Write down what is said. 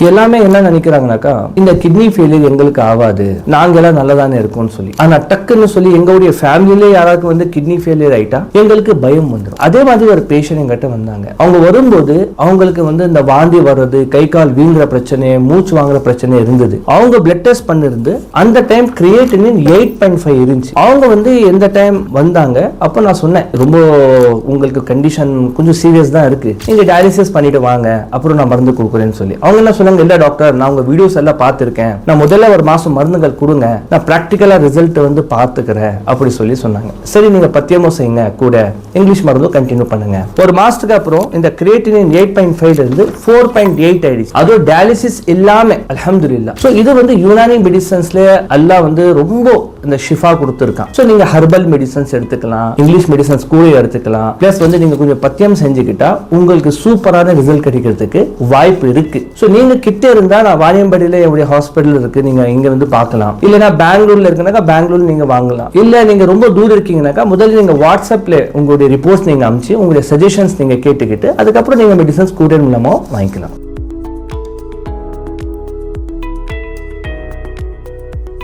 எல்லாமே என்ன நினைக்கிறாங்கனாக்கா, இந்த கிட்னி ஃபெயிலியர் எங்களுக்கு ஆகாது, நாங்கெல்லாம் நல்லதானே இருக்கோம்னு சொல்லி. ஆனா டக்குன்னு சொல்லி எங்களுடைய ஃபேமிலியிலே யாராவது வந்து கிட்னி ஃபெயிலியர் ஆயிட்டா எங்களுக்கு பயம் வந்துடும். அதே மாதிரி ஒரு பேஷண்ட் எங்கிட்ட வந்தாங்க. அவங்க வரும்போது அவங்களுக்கு வந்து இந்த வாந்தி வர்றது, கை கால் வீங்குற பிரச்சனை, மூச்சு வாங்குற பிரச்சனை இருந்தது. அவங்க பிளட் டெஸ்ட் பண்ணிருந்து அந்த டைம் கிரியேட்டினின் 8.5 இருந்துச்சு. அவங்க வந்து எந்த டைம் வந்தாங்க, அப்போ நான் சொன்னேன், ரொம்ப உங்களுக்கு கண்டிஷன் கொஞ்சம் சீரியஸ் தான் இருக்கு, நீங்க டயாலிசிஸ் பண்ணிட்டு வாங்க, அப்புறம் நான் மருந்து கொடுக்குறேன்னு சொல்லி. அவங்க என்ன சொன்னாங்க, இல்ல டாக்டர், நான் உங்க வீடியோஸ் எல்லாம் பார்த்திருக்கேன், நான் முதல்ல ஒரு மாசம் மருந்துகள் கொடுங்க, நான் பிராக்டிக்கலா ரிசல்ட் வந்து பார்த்துக்கிறேன் அப்படி சொல்லி சொன்னாங்க. சரி, நீங்க பத்தியமும் செய்யுங்க, கூட இங்கிலீஷ் மருந்தும் கண்டினியூ பண்ணுங்க. ஒரு மாசத்துக்கு அப்புறம் இந்த கிரியேட்டினின் 8.5 இருந்து 4.8 ஆயிடுச்சு. அது டயாலிசிஸ் இல்லாம அல்ஹம்துலில்லாஹ். சோ இது வந்து யுனானி மெடிசன்ஸ்ல அல்லாஹ் வந்து ரொம்ப இந்த ஷிஃபா கொடுத்துருக்கான். சோ நீங்க ஹெர்பல் மெடிசன்ஸ் எடுத்துக்கலாம், இங்கிலீஷ் மெடிசன்ஸ் கூட எடுத்துக்கலாம். பிளஸ் வந்து நீங்க கொஞ்சம் பத்தியம் செஞ்சுக்கிட்டா உங்களுக்கு சூப்பரான ரிசல்ட் கிடைக்கிறதுக்கு வாய்ப்பு இருக்கு. சோ நீங்க கிட்ட இருந்தா நான் வாணியம்பாடியில என்னுடைய ஹாஸ்பிட்டல் இருக்கு, நீங்க இங்க வந்து பார்க்கலாம். இல்லனா பெங்களூர்ல இருக்குனாக்கா பெங்களூர்ல நீங்க வாங்கலாம். இல்ல நீங்க ரொம்ப தூரம் இருக்கீங்கனாக்கா முதல்ல நீங்க வாட்ஸ்அப்ல உங்களுடைய ரிப்போர்ட்ஸ் நீங்க அனுப்பிச்சு உங்களுடைய சஜஷன்ஸ் நீங்க கேட்டுக்கிட்டு அதுக்கப்புறம் நீங்க மெடிசன்ஸ் கூரியர் மூலமா வாங்கிக்கலாம்.